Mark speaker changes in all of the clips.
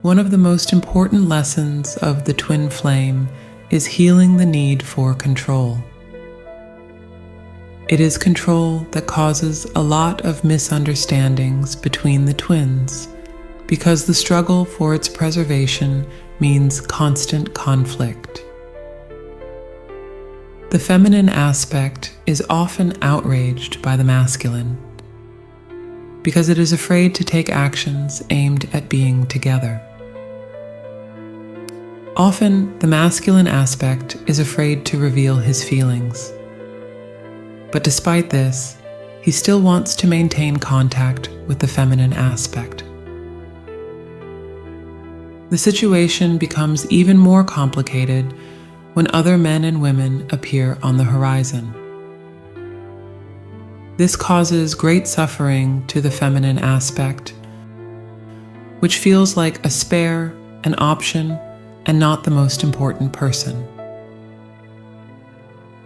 Speaker 1: One of the most important lessons of the twin flame is healing the need for control. It is control that causes a lot of misunderstandings between the twins, because the struggle for its preservation means constant conflict. The feminine aspect is often outraged by the masculine, because it is afraid to take actions aimed at being together. Often, the masculine aspect is afraid to reveal his feelings. But despite this, he still wants to maintain contact with the feminine aspect. The situation becomes even more complicated when other men and women appear on the horizon. This causes great suffering to the feminine aspect, which feels like a spare, an option, and not the most important person.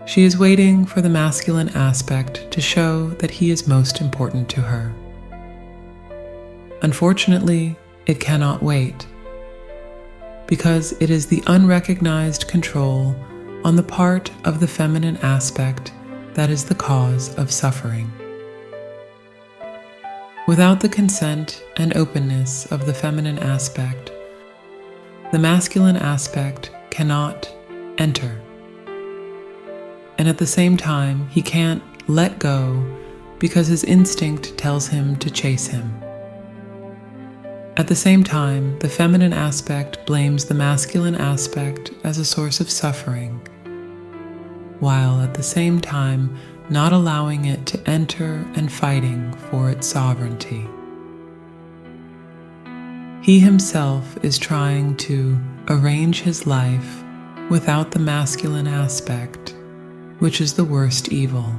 Speaker 1: She is waiting for the masculine aspect to show that he is most important to her. Unfortunately, it cannot wait, because it is the unrecognized control on the part of the feminine aspect that is the cause of suffering. Without the consent and openness of the feminine aspect, the masculine aspect cannot enter. And at the same time, he can't let go because his instinct tells him to chase him. At the same time, the feminine aspect blames the masculine aspect as a source of suffering, while at the same time not allowing it to enter and fighting for its sovereignty. He himself is trying to arrange his life without the masculine aspect, which is the worst evil.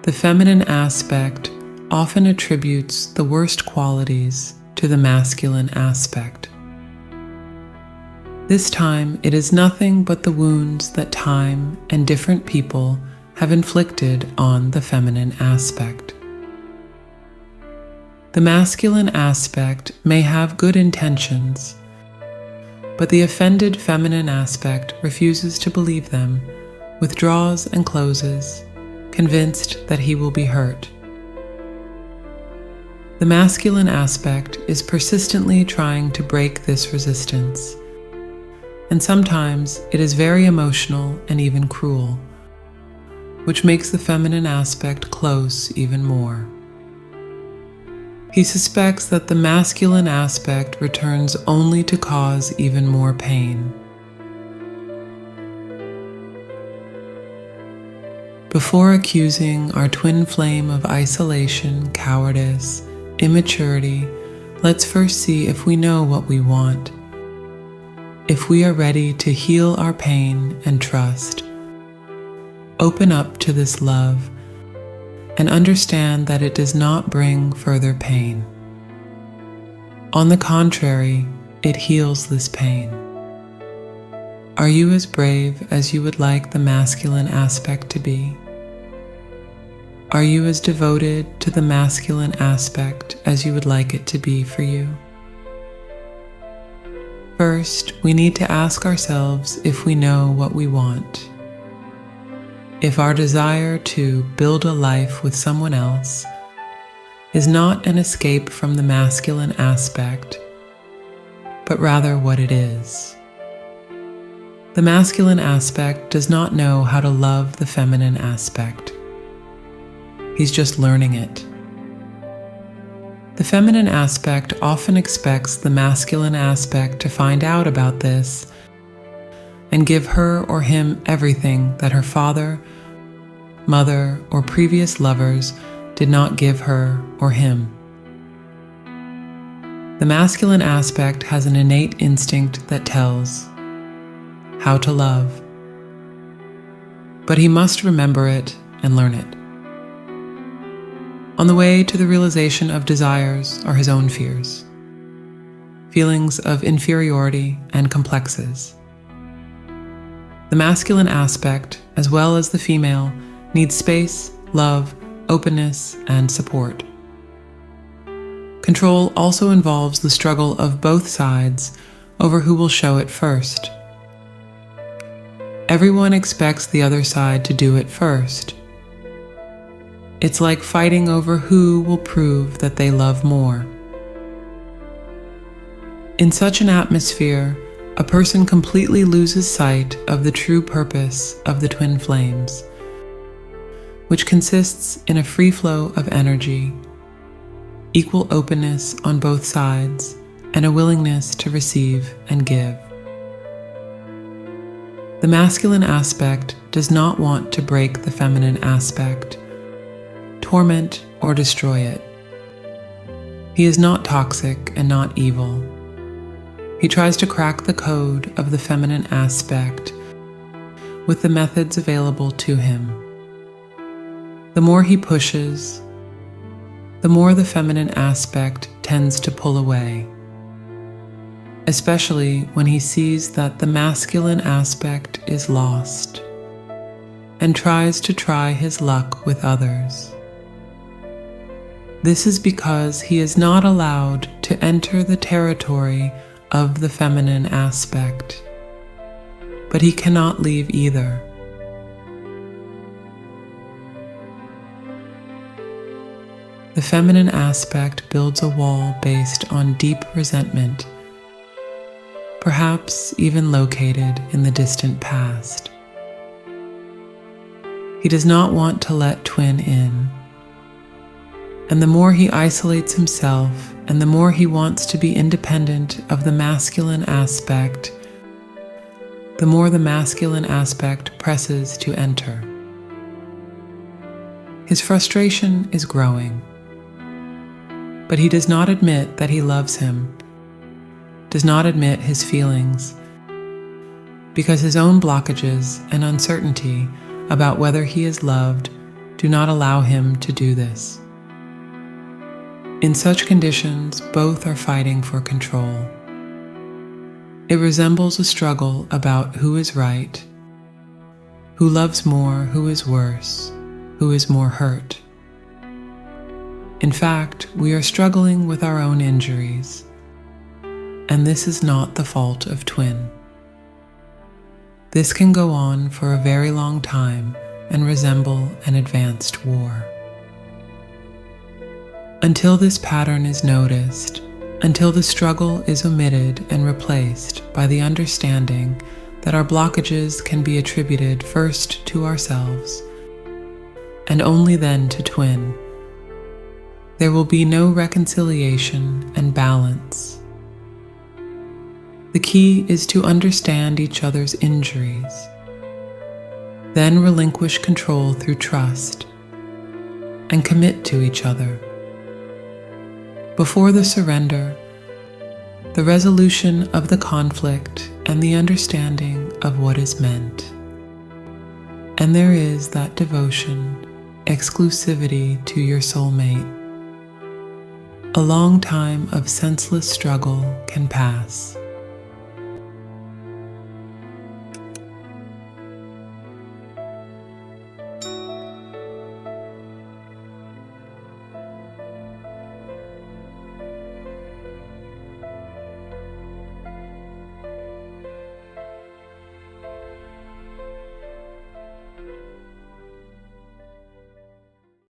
Speaker 1: The feminine aspect often attributes the worst qualities to the masculine aspect. This time, it is nothing but the wounds that time and different people have inflicted on the feminine aspect. The masculine aspect may have good intentions, but the offended feminine aspect refuses to believe them, withdraws and closes, convinced that he will be hurt. The masculine aspect is persistently trying to break this resistance, and sometimes it is very emotional and even cruel, which makes the feminine aspect close even more. He suspects that the masculine aspect returns only to cause even more pain. Before accusing our twin flame of isolation, cowardice, immaturity, let's first see if we know what we want. If we are ready to heal our pain and trust, open up to this love, and understand that it does not bring further pain. On the contrary, it heals this pain. Are you as brave as you would like the masculine aspect to be? Are you as devoted to the masculine aspect as you would like it to be for you? First, we need to ask ourselves if we know what we want. If our desire to build a life with someone else is not an escape from the masculine aspect, but rather what it is. The masculine aspect does not know how to love the feminine aspect. He's just learning it. The feminine aspect often expects the masculine aspect to find out about this and give her or him everything that her father, mother, or previous lovers did not give her or him. The masculine aspect has an innate instinct that tells how to love, but he must remember it and learn it. On the way to the realization of desires are his own fears, feelings of inferiority and complexes. The masculine aspect, as well as the female, needs space, love, openness, and support. Control also involves the struggle of both sides over who will show it first. Everyone expects the other side to do it first. It's like fighting over who will prove that they love more. In such an atmosphere, a person completely loses sight of the true purpose of the twin flames, which consists in a free flow of energy, equal openness on both sides, and a willingness to receive and give. The masculine aspect does not want to break the feminine aspect, torment, or destroy it. He is not toxic and not evil. He tries to crack the code of the feminine aspect with the methods available to him. The more he pushes, the more the feminine aspect tends to pull away, especially when he sees that the masculine aspect is lost and tries to try his luck with others. This is because he is not allowed to enter the territory of the feminine aspect, but he cannot leave either. The feminine aspect builds a wall based on deep resentment, perhaps even located in the distant past. He does not want to let twin in, and the more he isolates himself and the more he wants to be independent of the masculine aspect, the more the masculine aspect presses to enter. His frustration is growing, but he does not admit that he loves him, does not admit his feelings, because his own blockages and uncertainty about whether he is loved do not allow him to do this. In such conditions, both are fighting for control. It resembles a struggle about who is right, who loves more, who is worse, who is more hurt. In fact, we are struggling with our own injuries, and this is not the fault of twin. This can go on for a very long time and resemble an advanced war. Until this pattern is noticed, until the struggle is omitted and replaced by the understanding that our blockages can be attributed first to ourselves and only then to twin, there will be no reconciliation and balance. The key is to understand each other's injuries, then relinquish control through trust, and commit to each other. Before the surrender, the resolution of the conflict and the understanding of what is meant. And there is that devotion, exclusivity to your soulmate. A long time of senseless struggle can pass.